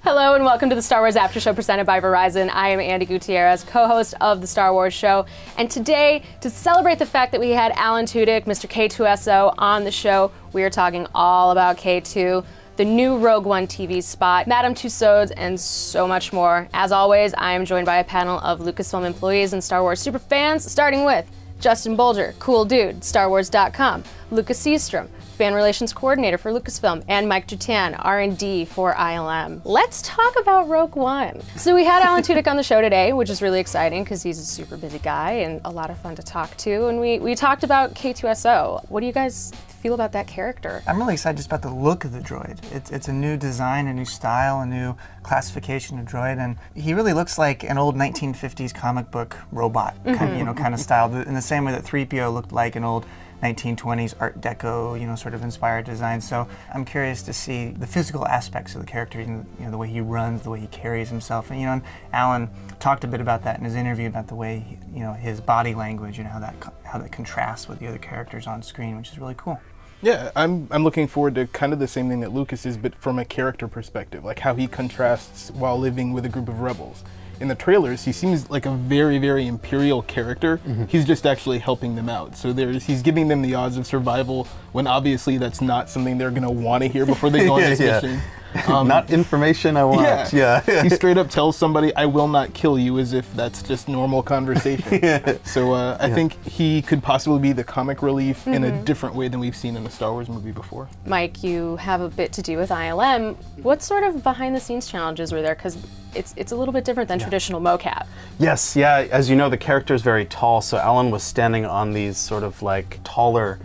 Hello and welcome to the Star Wars After Show presented by Verizon. I am Andy Gutierrez, co-host of the Star Wars Show. And today, to celebrate the fact that we had Alan Tudyk, Mr. K2SO, on the show, we are talking all about K2, the new Rogue One TV spot, Madame Tussauds, and so much more. As always, I am joined by a panel of Lucasfilm employees and Star Wars superfans, starting with Justin Bolger, cool dude, StarWars.com, Lucas Seastrom, fan relations coordinator for Lucasfilm, and Mike Jutan, R&D for ILM. Let's talk about Rogue One. So we had Alan Tudyk on the show today, which is really exciting because he's a super busy guy and a lot of fun to talk to. And we talked about K2SO. What do you guys feel about that character? I'm really excited just about the look of the droid. It's a new design, a new style, a new classification of droid, and he really looks like an old 1950s comic book robot, kind of style, in the same way that 3PO looked like an old 1920s Art Deco, sort of inspired design. So I'm curious to see the physical aspects of the character, the way he runs, the way he carries himself. And Alan talked a bit about that in his interview, about the way his body language and how that contrasts with the other characters on screen, which is really cool. Yeah, I'm looking forward to kind of the same thing that Lucas is, but from a character perspective, like how he contrasts while living with a group of rebels. In the trailers, he seems like a very, very imperial character. He's just actually helping them out. So he's giving them the odds of survival when obviously that's not something they're going to want to hear before they go on this mission. Not information I want. Yeah. He straight up tells somebody, "I will not kill you," as if that's just normal conversation. So I think he could possibly be the comic relief in a different way than we've seen in a Star Wars movie before. Mike, you have a bit to do with ILM. What sort of behind-the-scenes challenges were there? Because it's a little bit different than traditional mocap. Yes, as you know, the character is very tall, so Alan was standing on these sort of like taller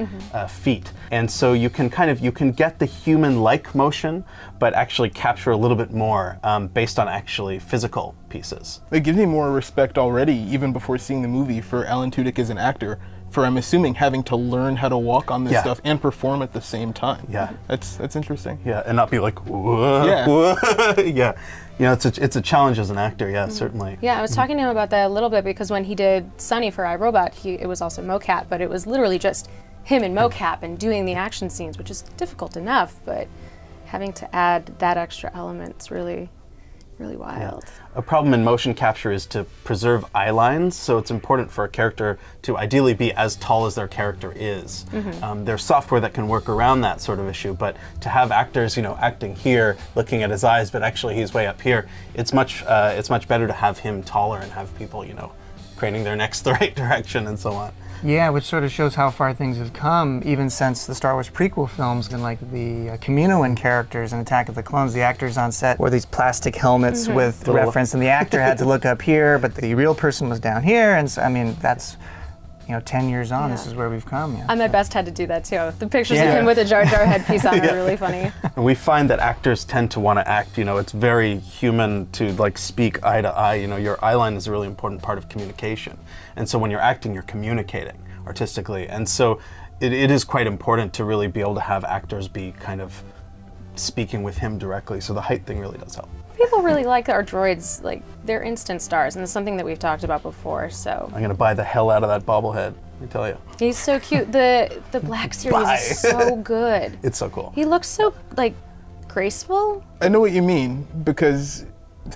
feet. And so you can get the human-like motion, but actually capture a little bit more based on actually physical pieces. It gives me more respect already, even before seeing the movie, for Alan Tudyk as an actor, for, I'm assuming, having to learn how to walk on this stuff and perform at the same time. Yeah. That's interesting. Yeah, and not be like, whoa, whoa. Yeah. It's a challenge as an actor, certainly. Yeah, I was talking to him about that a little bit because when he did Sunny for iRobot, it was also mocap, but it was literally just him in mocap and doing the action scenes, which is difficult enough, but having to add that extra element's really, really wild. Yeah. A problem in motion capture is to preserve eye lines, so it's important for a character to ideally be as tall as their character is. There's software that can work around that sort of issue, but to have actors, acting here, looking at his eyes, but actually he's way up here, it's much better to have him taller and have people, craning their necks the right direction and so on. Yeah, which sort of shows how far things have come, even since the Star Wars prequel films, and like the Kaminoan characters in Attack of the Clones. The actors on set wore these plastic helmets with the reference, and the actor had to look up here, but the real person was down here. And so, that's 10 years on, this is where we've come. Yeah. I my best had to do that too. The pictures of him with a Jar Jar headpiece on are really funny. And we find that actors tend to want to act, it's very human to speak eye to eye. Your eye line is a really important part of communication. And so when you're acting, you're communicating artistically. And so it is quite important to really be able to have actors be kind of speaking with him directly. So the height thing really does help. People really like our droids, they're instant stars, and it's something that we've talked about before, so. I'm gonna buy the hell out of that bobblehead, let me tell you. He's so cute. The Black Series is so good. It's so cool. He looks so, graceful. I know what you mean, because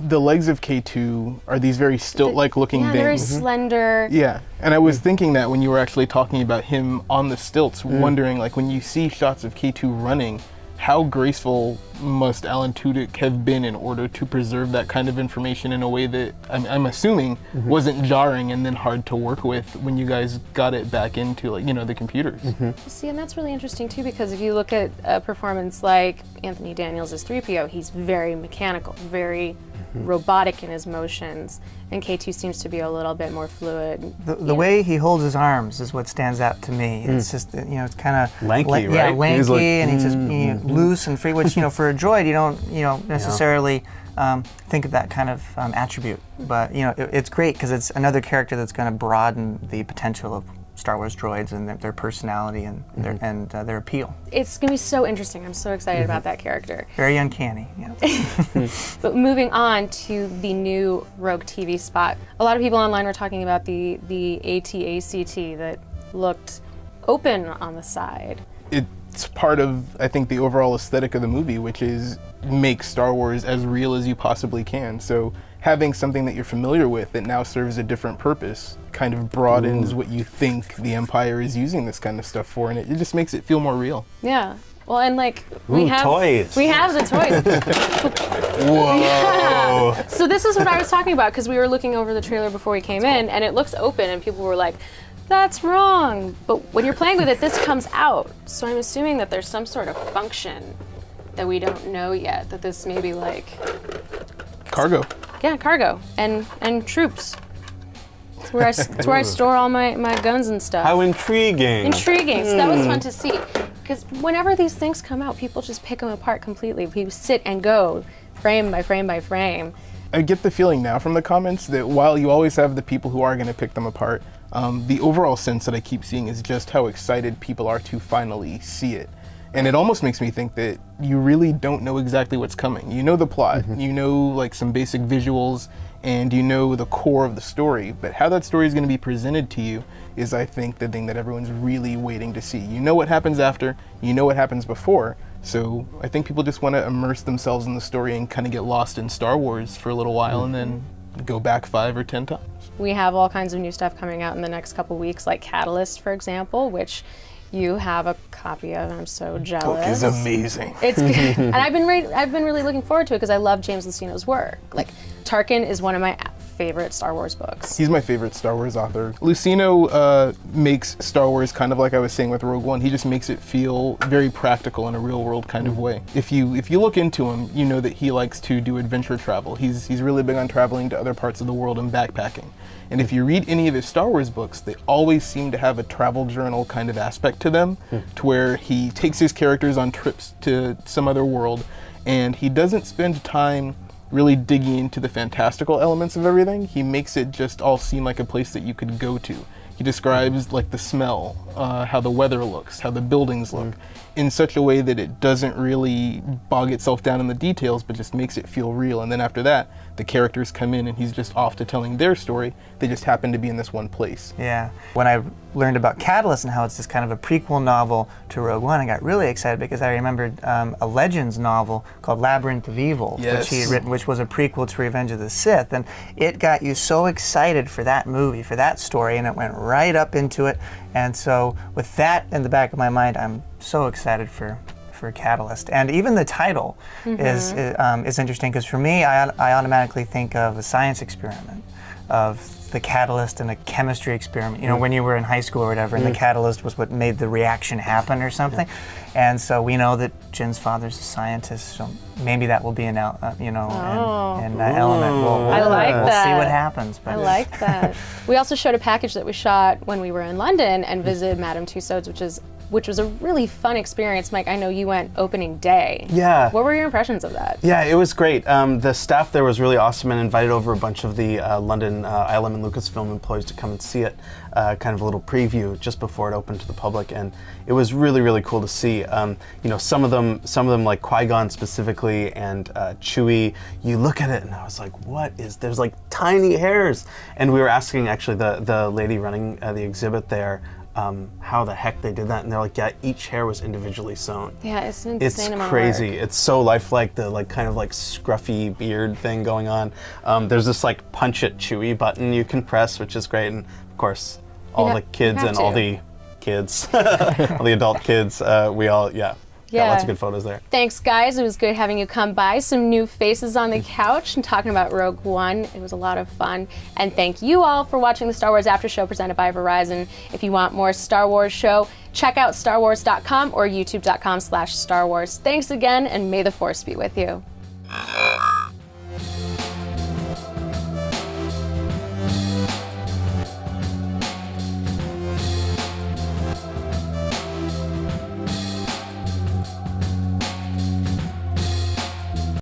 the legs of K2 are these very stilt-like looking things. Very slender. Yeah, and I was thinking that when you were actually talking about him on the stilts, wondering, when you see shots of K2 running, how graceful must Alan Tudyk have been in order to preserve that kind of information in a way that I'm assuming wasn't jarring and then hard to work with when you guys got it back into the computers. See, and that's really interesting too, because if you look at a performance like Anthony Daniels as 3PO, he's very mechanical, very robotic in his motions, and K2 seems to be a little bit more fluid. The way he holds his arms is what stands out to me. It's just, it's kind of lanky, right? Yeah, lanky, and he's just loose and free, which, for a droid, you don't, necessarily think of that kind of attribute. But, it's great because it's another character that's going to broaden the potential of Star Wars droids and their personality and their appeal. It's going to be so interesting. I'm so excited about that character. Very uncanny, yeah. But moving on to the new Rogue TV spot, a lot of people online were talking about the AT-ACT that looked open on the side. It it's part of, I think, the overall aesthetic of the movie, which is make Star Wars as real as you possibly can. So having something that you're familiar with that now serves a different purpose kind of broadens what you think the Empire is using this kind of stuff for, and it just makes it feel more real. Yeah. Well, and like we have toys. We have the toys. Whoa! Yeah. So this is what I was talking about, because we were looking over the trailer before we came in, and it looks open, and people were like, "That's wrong." But when you're playing with it, this comes out. So I'm assuming that there's some sort of function that we don't know yet. That this may be like Cargo. Yeah, cargo and troops. It's where I store all my guns and stuff. How intriguing. Intriguing. So that was fun to see. Because whenever these things come out, people just pick them apart completely. We sit and go frame by frame by frame. I get the feeling now from the comments that while you always have the people who are going to pick them apart, the overall sense that I keep seeing is just how excited people are to finally see it. And it almost makes me think that you really don't know exactly what's coming. You know the plot, you know like some basic visuals, and you know the core of the story, but how that story is going to be presented to you is, I think, the thing that everyone's really waiting to see. You know what happens after, you know what happens before, so I think people just want to immerse themselves in the story and kind of get lost in Star Wars for a little while and then go back 5 or 10 times. We have all kinds of new stuff coming out in the next couple weeks, like Catalyst, for example, which you have a copy of, and I'm so jealous. Book is amazing. It's good. And I've been really looking forward to it because I love James Luceno's work. Like, Tarkin is one of my favorite Star Wars books. He's my favorite Star Wars author. Luceno makes Star Wars kind of like I was saying with Rogue One. He just makes it feel very practical in a real world kind of way. If you look into him, you know that he likes to do adventure travel. He's really big on traveling to other parts of the world and backpacking. And if you read any of his Star Wars books, they always seem to have a travel journal kind of aspect to them, to where he takes his characters on trips to some other world, and he doesn't spend time really digging into the fantastical elements of everything. He makes it just all seem like a place that you could go to. He describes like the smell, how the weather looks, how the buildings look, in such a way that it doesn't really bog itself down in the details, but just makes it feel real. And then after that, the characters come in and he's just off to telling their story. They just happen to be in this one place. Yeah. When I learned about Catalyst and how it's this kind of a prequel novel to Rogue One, I got really excited because I remembered a Legends novel called Labyrinth of Evil, which he had written, which was a prequel to Revenge of the Sith. And it got you so excited for that movie, for that story, and it went right up into it. And so with that in the back of my mind, I'm so excited for Catalyst. And even the title is interesting, because for me, I automatically think of a science experiment, of the catalyst in a chemistry experiment. You know, when you were in high school or whatever, and the catalyst was what made the reaction happen or something. And so we know that Jin's father's a scientist, so maybe that will be an element. I like we'll that. see what happens. But I like that. We also showed a package that we shot when we were in London and visited Madame Tussauds, which was a really fun experience. Mike, I know you went opening day. Yeah. What were your impressions of that? Yeah, it was great. The staff there was really awesome and invited over a bunch of the London ILM and Lucasfilm employees to come and see it, kind of a little preview just before it opened to the public, and it was really, really cool to see. Some of them like Qui-Gon specifically and Chewie, you look at it and I was like, there's like tiny hairs. And we were asking actually the lady running the exhibit there, how the heck they did that, and they're like, yeah, each hair was individually sewn. Yeah, it's an insane amount crazy. of work. It's so lifelike, the like kind of like scruffy beard thing going on. There's this like punch it Chewie button you can press, which is great, and of course all the kids and all the kids, all the adult kids, we all got lots of good photos there. Thanks, guys. It was good having you come by. Some new faces on the couch and talking about Rogue One. It was a lot of fun. And thank you all for watching the Star Wars After Show presented by Verizon. If you want more Star Wars show, check out starwars.com or youtube.com/Star Wars. Thanks again, and may the Force be with you.